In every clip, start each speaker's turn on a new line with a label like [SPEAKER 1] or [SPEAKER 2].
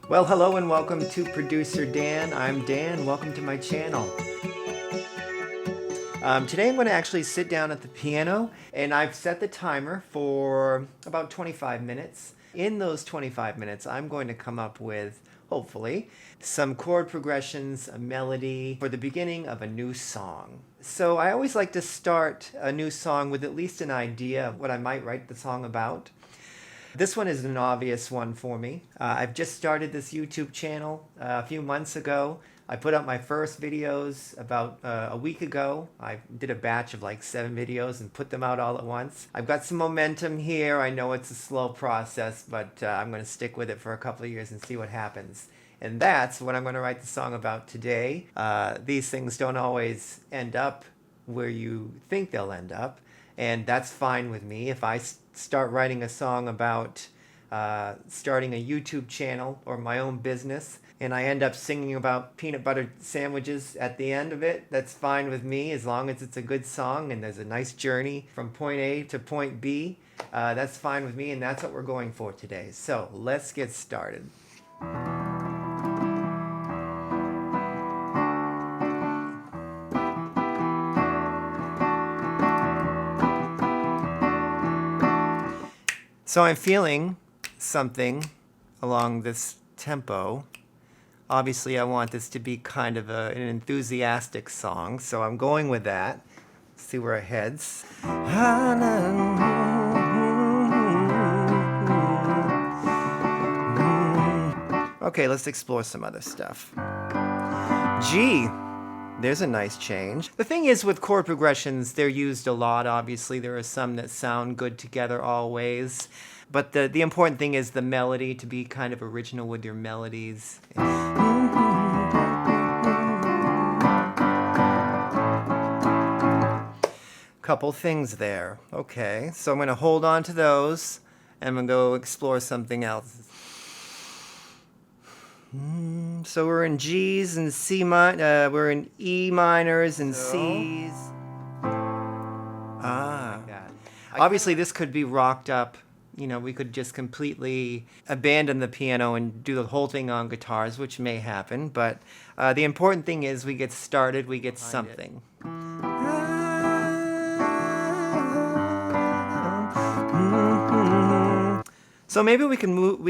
[SPEAKER 1] Well, hello and welcome to Producer Dan. I'm Dan. Welcome to my channel. Today I'm going to actually sit down at the piano, and I've set the timer for about 25 minutes. In those 25 minutes, I'm going to come up with, hopefully, some chord progressions, a melody for the beginning of a new song. So I always like to start a new song with at least an idea of what I might write the song about. This one is an obvious one for me. I've just started this YouTube channel a few months ago. I put up my first videos about a week ago. I did a batch of like 7 videos and put them out all at once. I've got some momentum here. I know it's a slow process, but I'm going to stick with it for a couple of years and see what happens. And that's what I'm going to write the song about today. These things don't always end up where you think they'll end up, and that's fine with me. If I start writing a song about starting a YouTube channel or my own business, and I end up singing about peanut butter sandwiches at the end of it, that's fine with me as long as it's a good song and there's a nice journey from point A to point B. That's fine with me, and that's what we're going for today. So let's get started. So I'm feeling something along this tempo. Obviously, I want this to be kind of an enthusiastic song, so I'm going with that. See where it heads. Okay, let's explore some other stuff. G. There's a nice change. The thing is with chord progressions, they're used a lot, obviously. There are some that sound good together always. But the important thing is the melody, to be kind of original with your melodies. Couple things there. Okay, so I'm going to hold on to those, and I'm going to go explore something else. So we're in G's and C minor, we're in E minors and C's. Obviously this could be rocked up. You know, we could just completely abandon the piano and do the whole thing on guitars, which may happen, but the important thing is we get started, we get something. So maybe we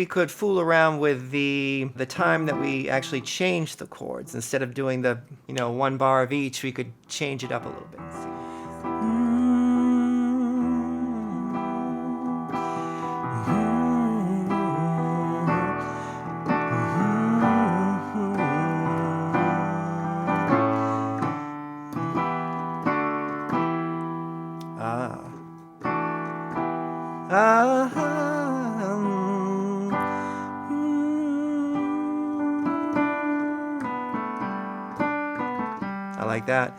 [SPEAKER 1] could fool around with the time that we actually change the chords. Instead of doing the, one bar of each, we could change it up a little bit. I like that.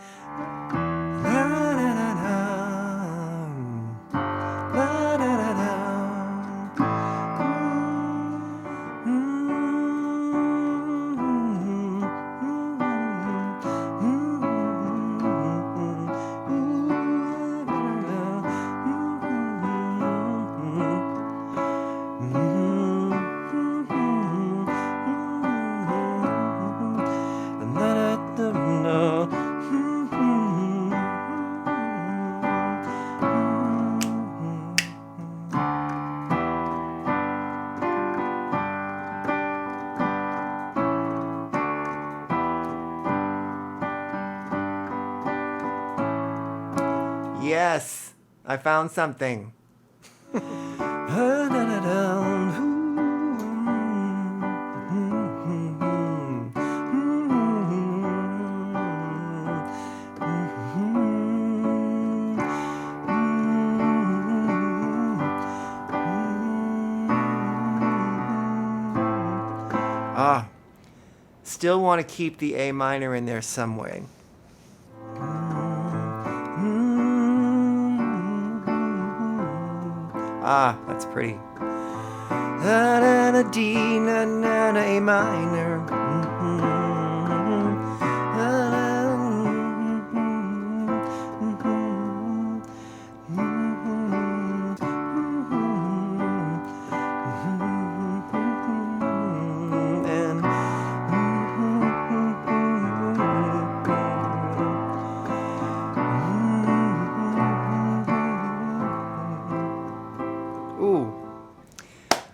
[SPEAKER 1] Yes, I found something. Still want to keep the A minor in there some way. That's pretty. D, A minor.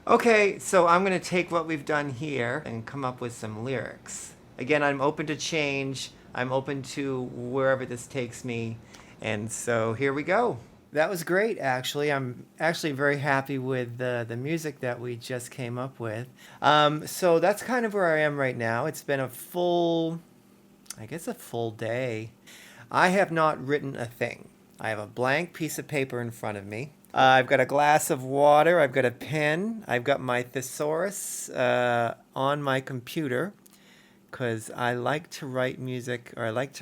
[SPEAKER 1] Okay, so I'm going to take what we've done here and come up with some lyrics. Again, I'm open to change. I'm open to wherever this takes me. And so here we go. That was great, actually. I'm actually very happy with the music that we just came up with. So that's kind of where I am right now. It's been a full, I guess, a full day. I have not written a thing. I have a blank piece of paper in front of me. I've got a glass of water. I've got a pen. I've got my thesaurus on my computer because I like to write music, or I like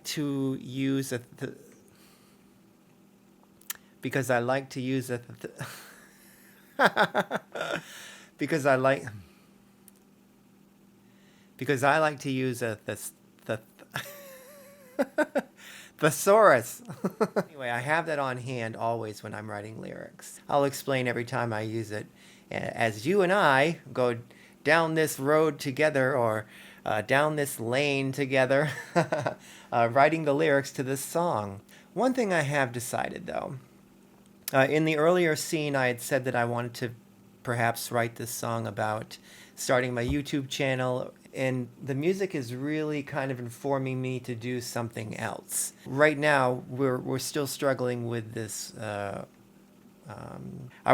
[SPEAKER 1] to use because I like to use because I like because I like to use the thesaurus. Anyway, I have that on hand always when I'm writing lyrics. I'll explain every time I use it. As you and I go down this road together, or down this lane together, writing the lyrics to this song. One thing I have decided, though, in the earlier scene, I had said that I wanted to perhaps write this song about starting my YouTube channel, and the music is really kind of informing me to do something else. Right now, we're still struggling with this. Are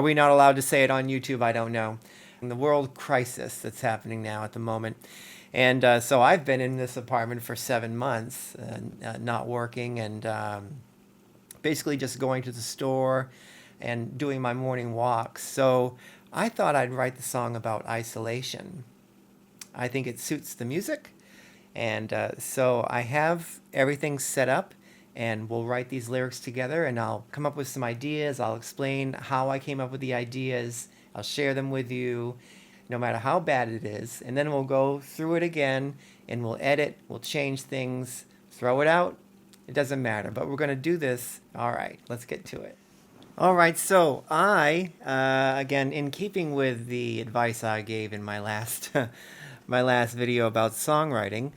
[SPEAKER 1] we not allowed to say it on YouTube? I don't know. The world crisis that's happening now at the moment. And so I've been in this apartment for 7 months, not working, and basically just going to the store and doing my morning walks. So I thought I'd write the song about isolation. I think it suits the music. And so I have everything set up, and we'll write these lyrics together, and I'll come up with some ideas. I'll explain how I came up with the ideas. I'll share them with you, no matter how bad it is. And then we'll go through it again, and we'll edit, we'll change things, throw it out. It doesn't matter, but we're going to do this. All right, let's get to it. All right, so again, in keeping with the advice I gave in my last my last video about songwriting,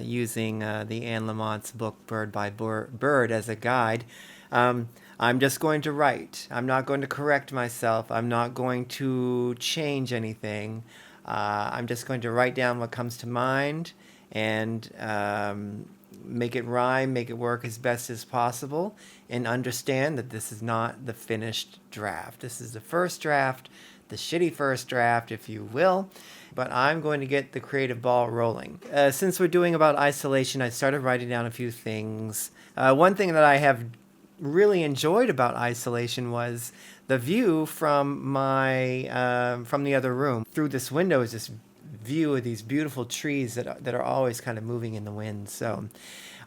[SPEAKER 1] using the Anne Lamont's book Bird by Bird as a guide, I'm just going to write. I'm not going to correct myself. I'm not going to change anything. I'm just going to write down what comes to mind, and make it rhyme, make it work as best as possible, and understand that this is not the finished draft. This is the first draft, the shitty first draft, if you will, but I'm going to get the creative ball rolling. Since we're doing about isolation, I started writing down a few things. One thing that I have really enjoyed about isolation was the view from my from the other room. Through this window is this view of these beautiful trees that are always kind of moving in the wind. So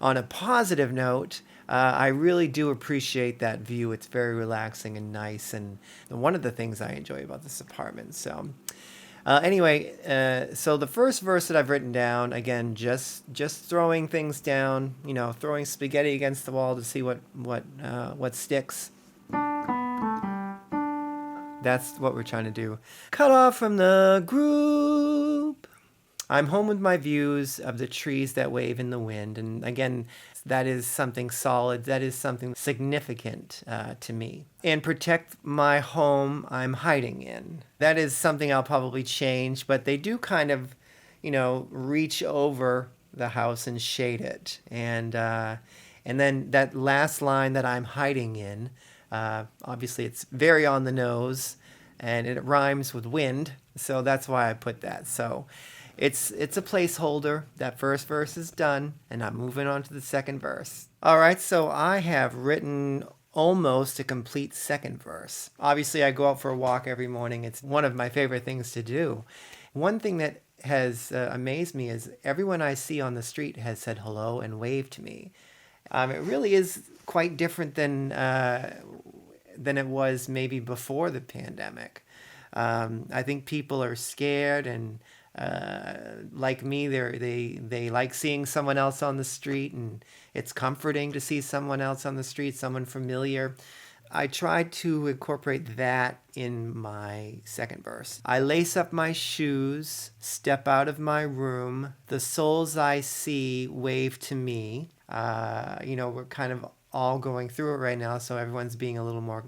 [SPEAKER 1] on a positive note, I really do appreciate that view. It's very relaxing and nice, and one of the things I enjoy about this apartment. So anyway, so the first verse that I've written down, again, just throwing things down, throwing spaghetti against the wall to see what sticks. That's what we're trying to do. Cut off from the group. I'm home with my views of the trees that wave in the wind. And again, that is something solid. That is something significant to me. And protect my home I'm hiding in. That is something I'll probably change, but they do kind of, reach over the house and shade it. And then that last line that I'm hiding in, obviously it's very on the nose, and it rhymes with wind, so that's why I put that. So it's a placeholder. That first verse is done, and I'm moving on to the second verse. All right, so I have written almost a complete second verse. Obviously, I go out for a walk every morning. It's one of my favorite things to do. One thing that has amazed me is everyone I see on the street has said hello and waved to me. It really is quite different than it was maybe before the pandemic. I think people are scared, and like me, they like seeing someone else on the street, and it's comforting to see someone else on the street, someone familiar. I tried to incorporate that in my second verse. I lace up my shoes, step out of my room. The souls I see wave to me. We're kind of all going through it right now, so everyone's being a little more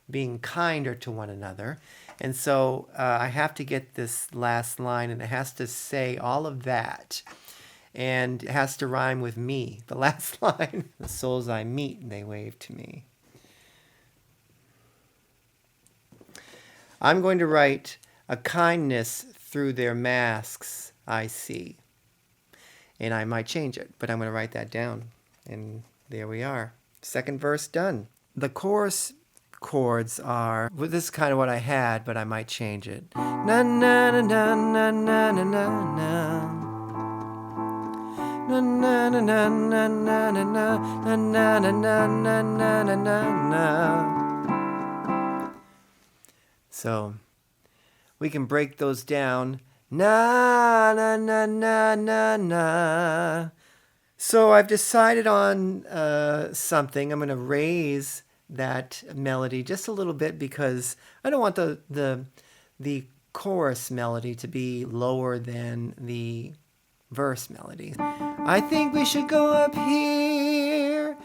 [SPEAKER 1] being kinder to one another. And so I have to get this last line, and it has to say all of that. And it has to rhyme with me. The last line, the souls I meet, they wave to me. I'm going to write a kindness through their masks I see. And I might change it, but I'm going to write that down. And there we are. Second verse done. The chorus chords are, well, this is kind of what I had, but I might change it. Na na na na na na na na. Na na na na na na na na na na na na na na. So we can break those down. Na na na na na na. So I've decided on something. I'm going to raise that melody just a little bit because I don't want the chorus melody to be lower than the verse melody. I think we should go up here.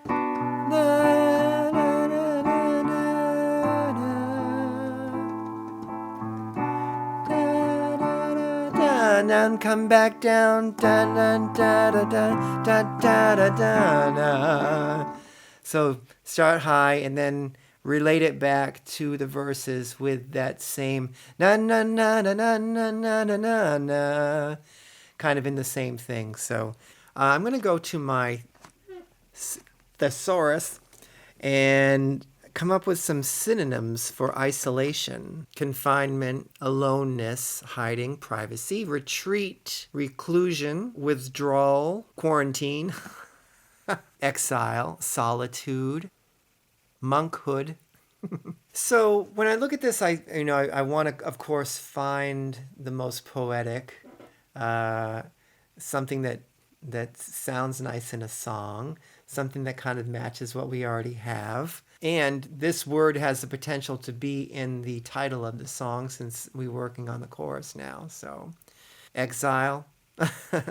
[SPEAKER 1] Na, na, na, na, na, na. Da, da, da, da, and come back down. Da, da, da, da, da, da, da, da, da, da. So start high and then relate it back to the verses with that same na na na na na na na na na na, kind of in the same thing. So I'm going to go to my thesaurus and come up with some synonyms for isolation: confinement, aloneness, hiding, privacy, retreat, reclusion, withdrawal, quarantine, exile, solitude, monkhood. So when I look at this, I want to, of course, find the most poetic, something that sounds nice in a song, something that kind of matches what we already have. And this word has the potential to be in the title of the song since we're working on the chorus now. So exile,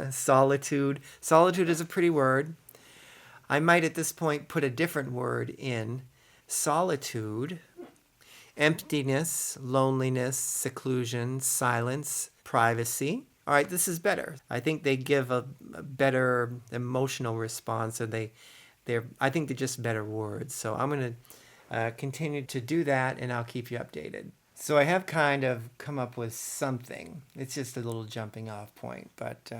[SPEAKER 1] solitude. Solitude is a pretty word. I might at this point put a different word in. Solitude, emptiness, loneliness, seclusion, silence, privacy. All right, this is better. I think they give a better emotional response, or I think they're just better words. So I'm going to continue to do that, and I'll keep you updated. So I have kind of come up with something. It's just a little jumping off point, but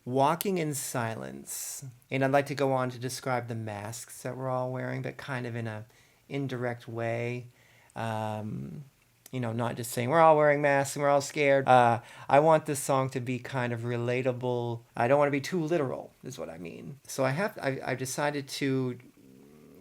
[SPEAKER 1] walking in silence. And I'd like to go on to describe the masks that we're all wearing, but kind of in a indirect way. Not just saying we're all wearing masks and we're all scared. I want this song to be kind of relatable. I don't want to be too literal, is what I mean. So I've decided to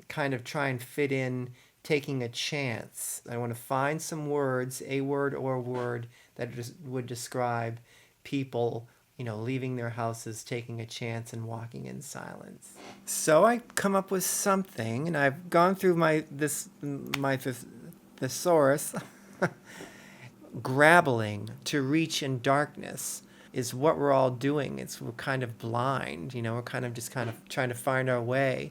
[SPEAKER 1] kind of try and fit in taking a chance. I want to find some words, a word or a word that would describe people leaving their houses, taking a chance, and walking in silence. So I come up with something, and I've gone through my thesaurus. Grappling, to reach in darkness, is what we're all doing. We're kind of blind, we're kind of trying to find our way.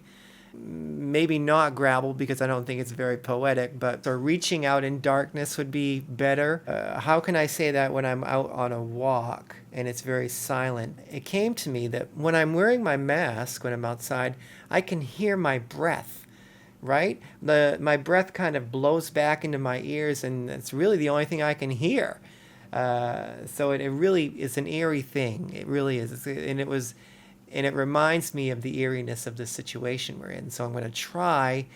[SPEAKER 1] Maybe not grapple, because I don't think it's very poetic, but reaching out in darkness would be better. How can I say that when I'm out on a walk and it's very silent? It came to me that when I'm wearing my mask, when I'm outside, I can hear my breath, right? My breath kind of blows back into my ears, and it's really the only thing I can hear. So it really is an eerie thing. It really is. And it reminds me of the eeriness of the situation we're in. So I'm going to try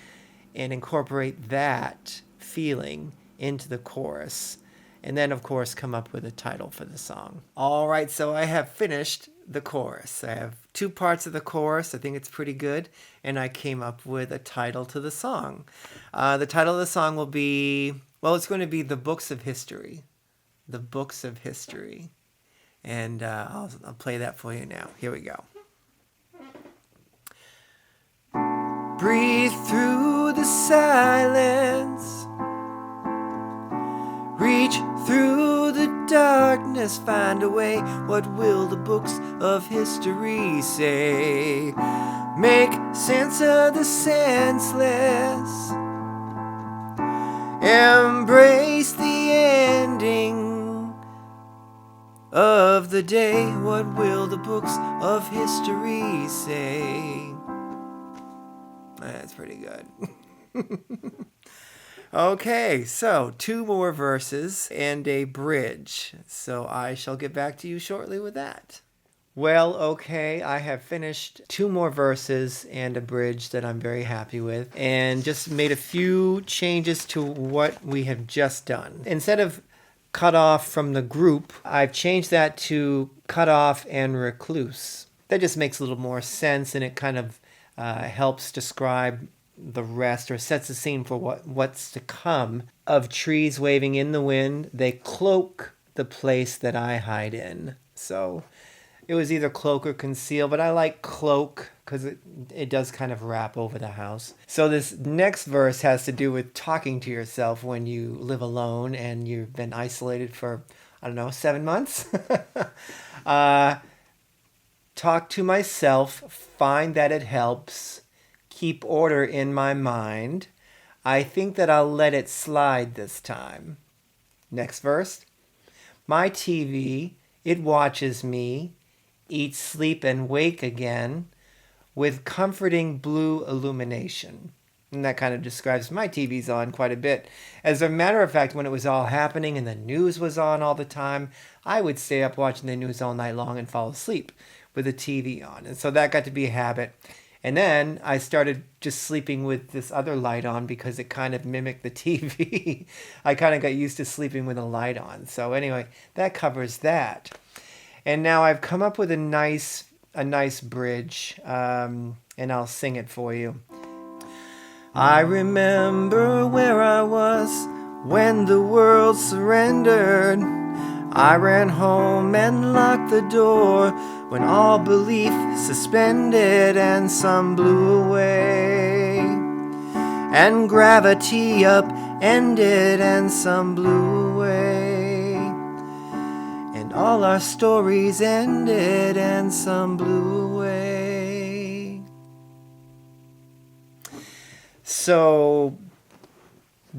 [SPEAKER 1] and incorporate that feeling into the chorus. And then, of course, come up with a title for the song. All right, so I have finished the chorus. I have 2 parts of the chorus. I think it's pretty good. And I came up with a title to the song. The title of the song will be, it's going to be The Books of History. The Books of History. And I'll play that for you now. Here we go. Breathe through the silence. Reach through the darkness. Find a way. What will the books of history say? Make sense of the senseless. Embrace the ending of the day. What will the books of history say? That's pretty good. Okay, so 2 more verses and a bridge. So I shall get back to you shortly with that. Well, okay, I have finished 2 more verses and a bridge that I'm very happy with, and just made a few changes to what we have just done. Instead of cut off from the group, I've changed that to cut off and recluse. That just makes a little more sense, and it kind of helps describe the rest, or sets the scene for what's to come. Of trees waving in the wind, they cloak the place that I hide in. So it was either cloak or conceal, but I like cloak because it does kind of wrap over the house. So this next verse has to do with talking to yourself when you live alone and you've been isolated for, 7 months. Talk to myself, find that it helps, keep order in my mind. I think that I'll let it slide this time. Next verse. My TV, it watches me, eat, sleep, and wake again with comforting blue illumination. And that kind of describes my TV's on quite a bit. As a matter of fact, when it was all happening and the news was on all the time, I would stay up watching the news all night long and fall asleep with the TV on. And so that got to be a habit. And then I started just sleeping with this other light on because it kind of mimicked the TV. I kind of got used to sleeping with a light on. So anyway, that covers that. And now I've come up with a nice bridge, and I'll sing it for you. I remember where I was when the world surrendered. I ran home and locked the door when all belief suspended and some blew away. And gravity upended and some blew away. And all our stories ended and some blew away. So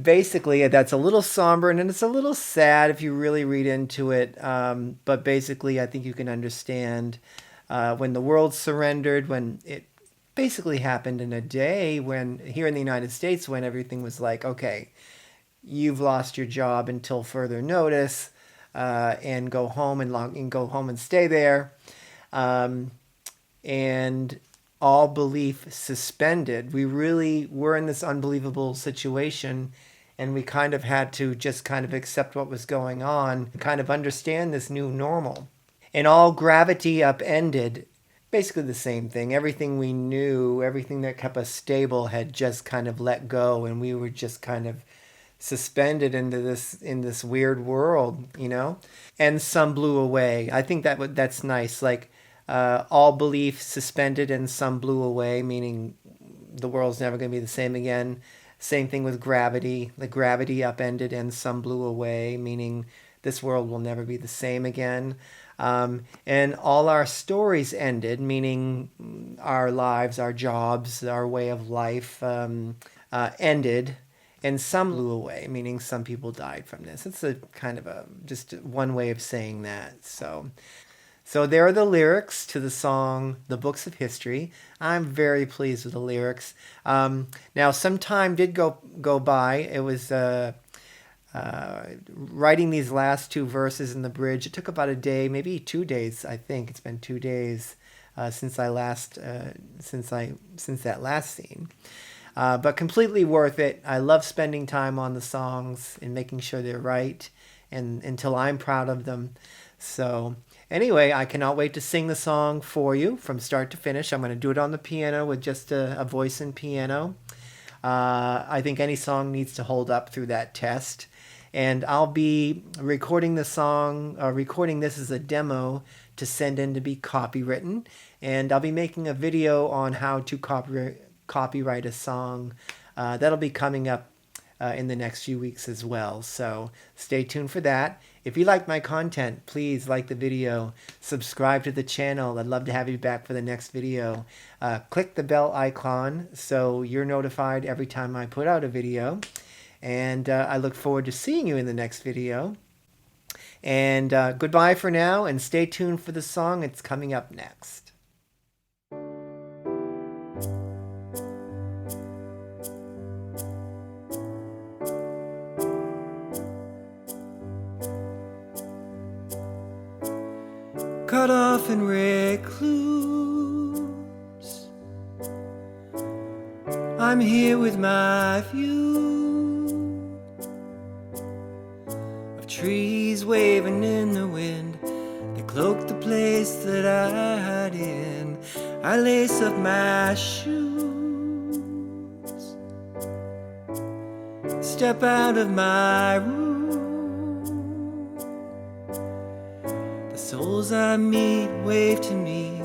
[SPEAKER 1] basically, that's a little somber and it's a little sad if you really read into it. But basically, I think you can understand when the world surrendered, when it basically happened in a day, when here in the United States, when everything was like, okay, you've lost your job until further notice, and go home and stay there, and all belief suspended. We really were in this unbelievable situation, and we kind of had to just kind of accept what was going on, kind of understand this new normal. And all gravity upended, basically the same thing. Everything we knew, everything that kept us stable had just kind of let go, and we were just kind of suspended in this weird world, And some blew away. I think that's nice. Like, all belief suspended and some blew away, meaning the world's never going to be the same again. Same thing with gravity. The gravity upended and some blew away, meaning this world will never be the same again. And all our stories ended, meaning our lives, our jobs, our way of life ended. And some blew away, meaning some people died from this. It's a kind of just one way of saying that. So there are the lyrics to the song, The Books of History. I'm very pleased with the lyrics. Now, some time did go by. It was writing these last 2 verses in the bridge. It took about a day, maybe 2 days, I think. It's been 2 days since that last scene. But completely worth it. I love spending time on the songs and making sure they're right and until I'm proud of them. So anyway, I cannot wait to sing the song for you from start to finish. I'm going to do it on the piano with just a voice and piano. I think any song needs to hold up through that test. And I'll be recording the song, recording this as a demo to send in to be copywritten. And I'll be making a video on how to copyright a song. That'll be coming up in the next few weeks as well. So stay tuned for that. If you like my content, please like the video, subscribe to the channel. I'd love to have you back for the next video. Click the bell icon so you're notified every time I put out a video. And I look forward to seeing you in the next video. And goodbye for now, and stay tuned for the song. It's coming up next. Cut off and recluse, I'm here with my view of trees waving in the wind. They cloak the place that I hide in. I lace up my shoes, step out of my room. Souls I meet wave to me,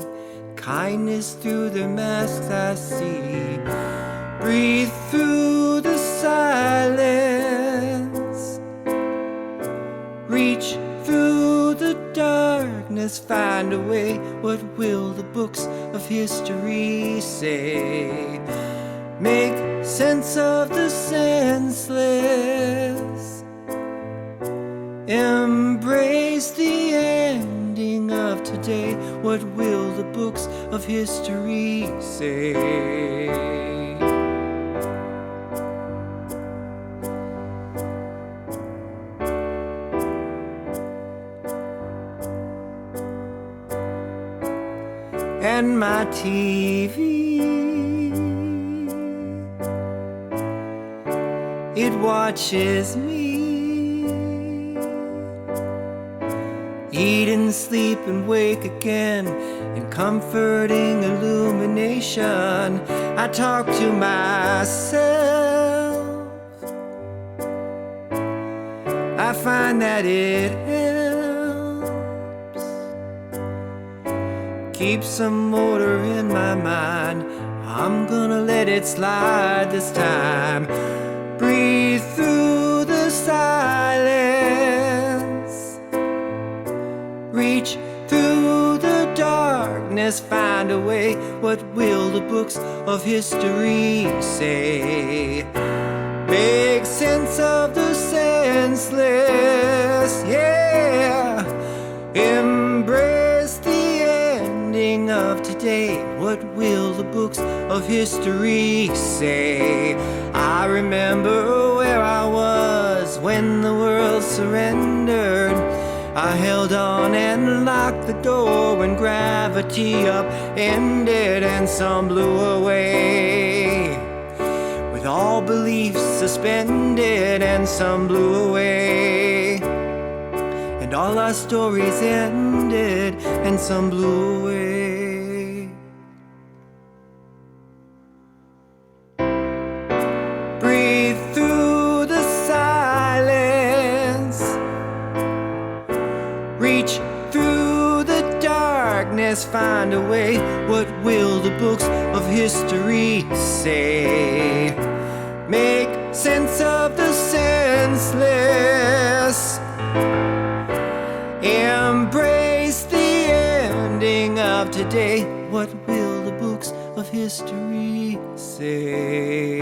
[SPEAKER 1] kindness through their masks I see. Breathe through the silence, reach through the darkness, find a way. What will the books of history say? Make sense of the senseless, embrace the ending of today. What will the books of history say? And my TV, it watches me eat and sleep and wake again in comforting illumination. I talk to myself, I find that it helps keep some order in my mind. I'm gonna let it slide this time. Breathe through the silence, reach through the darkness, find a way. What will the books of history say? Make sense of the senseless, yeah. Embrace the ending of today. What will the books of history say? I remember where I was when the world surrendered. I held on and locked the door when gravity upended and some blew away. With all beliefs suspended and some blew away. And all our stories ended and some blew away. Breathe through the silence, reach through the darkness, find a way. What will the books of history say? Make sense of the senseless, embrace the ending of today. What will the books of history say?